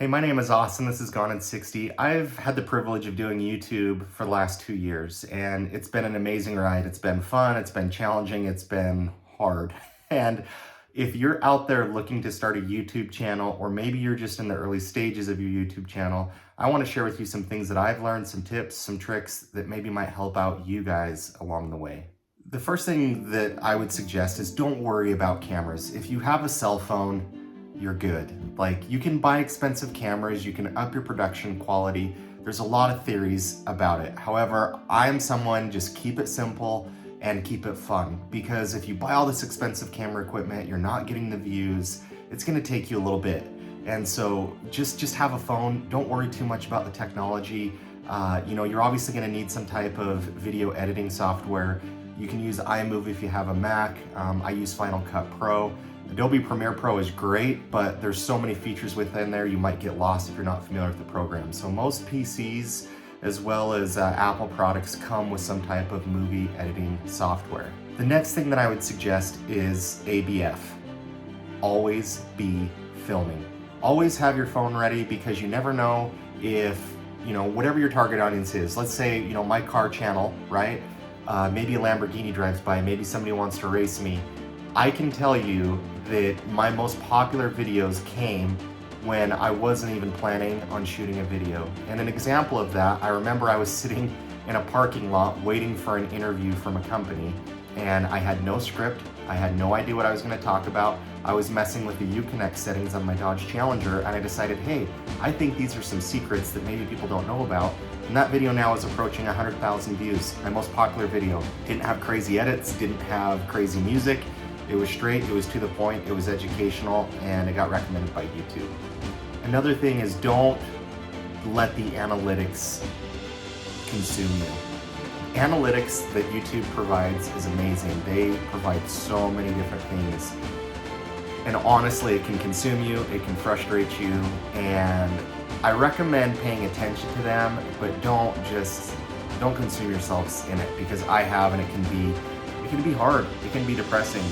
Hey, my name is Austin. This is Gone in 60. I've had the privilege of doing YouTube for the last 2 years, and it's been an amazing ride. It's been fun, it's been challenging, it's been hard. And if you're out there looking to start a YouTube channel, or maybe you're just in the early stages of your YouTube channel, I want to share with you some things that I've learned, some tips, some tricks that maybe might help out you guys along the way. The first thing that I would suggest is don't worry about cameras. If you have a cell phone, you're good. Like, you can buy expensive cameras, you can up your production quality. There's a lot of theories about it. However, I'm someone, just keep it simple and keep it fun, because if you buy all this expensive camera equipment, you're not getting the views, it's gonna take you a little bit. And so just have a phone. Don't worry too much about the technology. You're obviously gonna need some type of video editing software. You can use iMovie if you have a Mac. I use Final Cut Pro. Adobe Premiere Pro is great, but there's so many features within there you might get lost if you're not familiar with the program. So most PCs, as well as Apple products, come with some type of movie editing software. The next thing that I would suggest is ABF. Always be filming. Always have your phone ready, because you never know if, whatever your target audience is. Let's say, my car channel, right? Maybe a Lamborghini drives by, maybe somebody wants to race me. I can tell you that my most popular videos came when I wasn't even planning on shooting a video. And an example of that, I remember I was sitting in a parking lot waiting for an interview from a company, and I had no script, I had no idea what I was going to talk about. I was messing with the Uconnect settings on my Dodge Challenger, and I decided, hey, I think these are some secrets that maybe people don't know about. And that video now is approaching 100,000 views. My most popular video. Didn't have crazy edits, didn't have crazy music. It was straight, it was to the point, it was educational, and it got recommended by YouTube. Another thing is, don't let the analytics consume you. Analytics that YouTube provides is amazing. They provide so many different things. And honestly, it can consume you, it can frustrate you, and I recommend paying attention to them, but don't consume yourselves in it, because I have, and it can be hard, it can be depressing.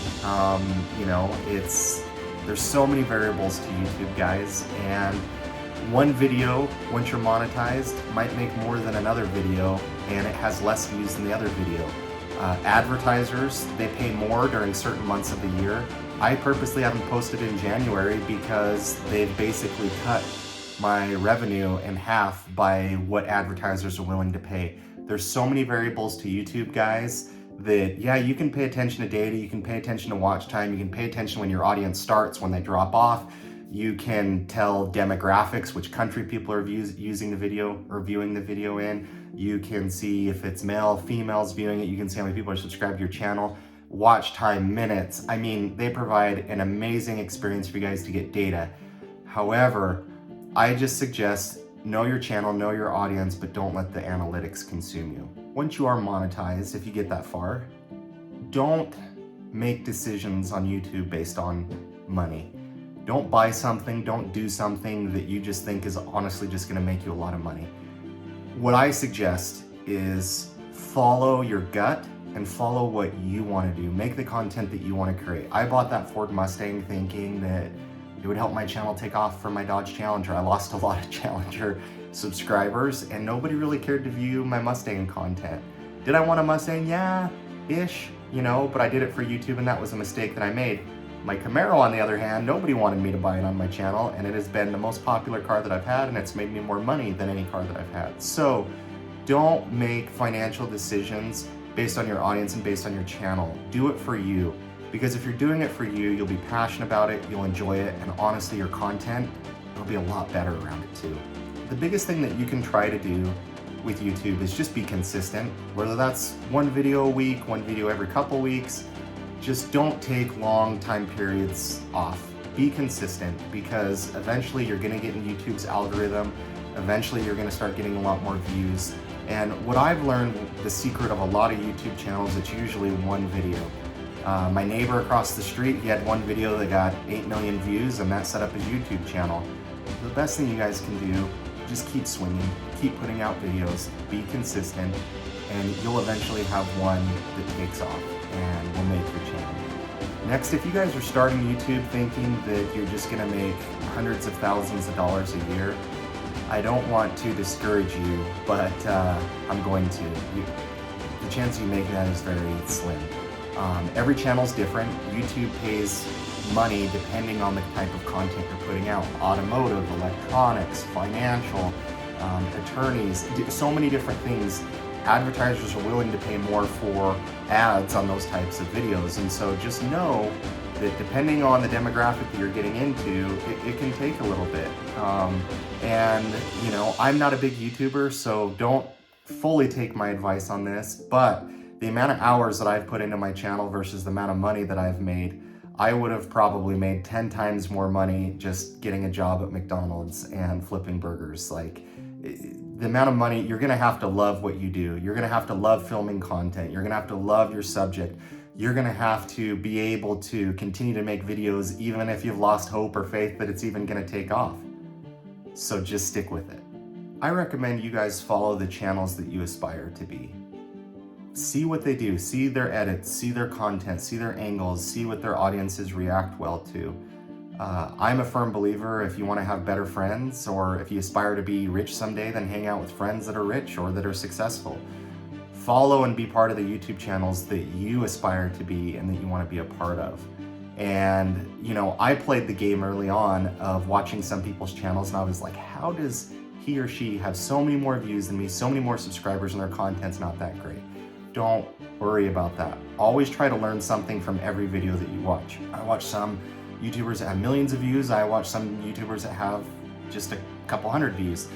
There's so many variables to YouTube, guys, and one video, once you're monetized, might make more than another video, and it has less views than the other video. Advertisers, they pay more during certain months of the year. I purposely haven't posted in January because they've basically cut my revenue in half by what advertisers are willing to pay. There's so many variables to YouTube, guys, that, yeah, you can pay attention to data, you can pay attention to watch time, you can pay attention when your audience starts, when they drop off. You can tell demographics, which country people are using the video or viewing the video in. You can see if it's male, females viewing it. You can see how many people are subscribed to your channel. Watch time, minutes. I mean, they provide an amazing experience for you guys to get data. However, I just suggest know your channel, know your audience, but don't let the analytics consume you. Once you are monetized, if you get that far, don't make decisions on YouTube based on money. Don't buy something, don't do something that you just think is honestly just gonna make you a lot of money. What I suggest is follow your gut and follow what you wanna do. Make the content that you wanna create. I bought that Ford Mustang thinking that it would help my channel take off from my Dodge Challenger. I lost a lot of Challenger subscribers, and nobody really cared to view my Mustang content. Did I want a Mustang? Yeah, ish, but I did it for YouTube, and that was a mistake that I made. My Camaro, on the other hand, nobody wanted me to buy it on my channel, and it has been the most popular car that I've had, and it's made me more money than any car that I've had. So don't make financial decisions based on your audience and based on your channel. Do it for you. Because if you're doing it for you, you'll be passionate about it, you'll enjoy it, and honestly, your content will be a lot better around it too. The biggest thing that you can try to do with YouTube is just be consistent, whether that's one video a week, one video every couple weeks. Just don't take long time periods off. Be consistent, because eventually you're gonna get in YouTube's algorithm. Eventually you're gonna start getting a lot more views. And what I've learned, the secret of a lot of YouTube channels, it's usually one video. My neighbor across the street, he had one video that got 8 million views, and that set up his YouTube channel. The best thing you guys can do, just keep swinging, keep putting out videos, be consistent, and you'll eventually have one that takes off and will make your channel. Next, if you guys are starting YouTube thinking that you're just gonna make hundreds of thousands of dollars a year. I don't want to discourage you, but I'm going to. The chance of you making that is very slim. Every channel's different. YouTube pays money depending on the type of content you're putting out. Automotive, electronics, financial, attorneys, so many different things. Advertisers are willing to pay more for ads on those types of videos, and so just know that depending on the demographic that you're getting into, it can take a little bit. And you know, I'm not a big YouTuber, so don't fully take my advice on this, but the amount of hours that I've put into my channel versus the amount of money that I've made, I would have probably made 10 times more money just getting a job at McDonald's and flipping burgers. Like, the amount of money, you're gonna have to love what you do. You're gonna have to love filming content. You're gonna have to love your subject. You're gonna have to be able to continue to make videos even if you've lost hope or faith that it's even gonna take off. So just stick with it. I recommend you guys follow the channels that you aspire to be. See what they do, see their edits, see their content, see their angles, see what their audiences react well to. I'm a firm believer, if you want to have better friends, or if you aspire to be rich someday, then hang out with friends that are rich or that are successful. Follow and be part of the YouTube channels that you aspire to be and that you want to be a part of. And, you know, I played the game early on of watching some people's channels, and I was like, how does he or she have so many more views than me, so many more subscribers, and their content's not that great? Don't worry about that. Always try to learn something from every video that you watch. I watch some YouTubers that have millions of views. I watch some YouTubers that have just a couple hundred views.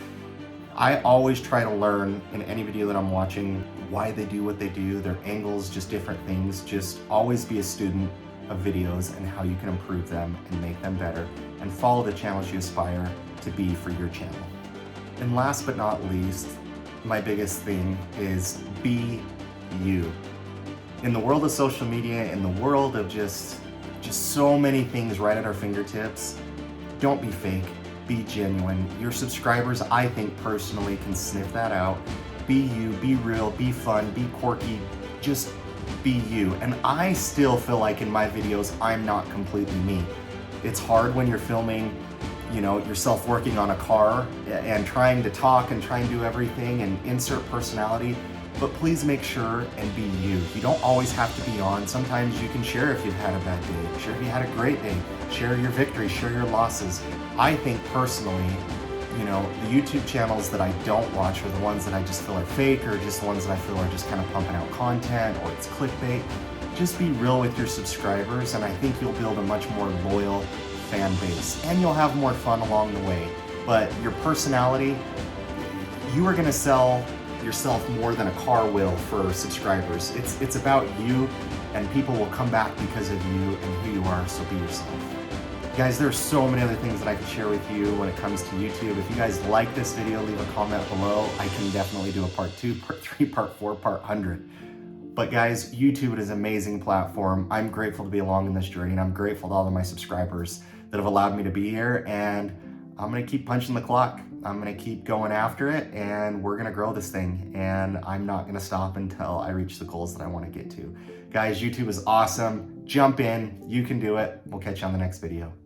I always try to learn in any video that I'm watching why they do what they do, their angles, just different things. Just always be a student of videos and how you can improve them and make them better, and follow the channels you aspire to be for your channel. And last but not least, my biggest thing is be you. In the world of social media, in the world of just so many things right at our fingertips, don't be fake, be genuine. Your subscribers, I think personally, can sniff that out. Be you, be real, be fun, be quirky, just be you. And I still feel like in my videos, I'm not completely me. It's hard when you're filming, you know, yourself working on a car and trying to talk and trying to do everything and insert personality. But please make sure and be you. You don't always have to be on. Sometimes you can share if you've had a bad day, share if you had a great day, share your victories, share your losses. I think personally, you know, the YouTube channels that I don't watch are the ones that I just feel are fake, or just the ones that I feel are just kind of pumping out content, or it's clickbait. Just be real with your subscribers, and I think you'll build a much more loyal fan base, and you'll have more fun along the way. But your personality, you are gonna sell yourself more than a car will for subscribers. It's about you, and people will come back because of you and who you are, so be yourself. Guys, there's so many other things that I could share with you when it comes to YouTube. If you guys like this video, leave a comment below. I can definitely do a part 2, part 3, part 4, part 100. But guys, YouTube is an amazing platform. I'm grateful to be along in this journey, and I'm grateful to all of my subscribers that have allowed me to be here, and I'm gonna keep punching the clock. I'm gonna keep going after it, and we're gonna grow this thing, and I'm not gonna stop until I reach the goals that I wanna get to. Guys, YouTube is awesome. Jump in, you can do it. We'll catch you on the next video.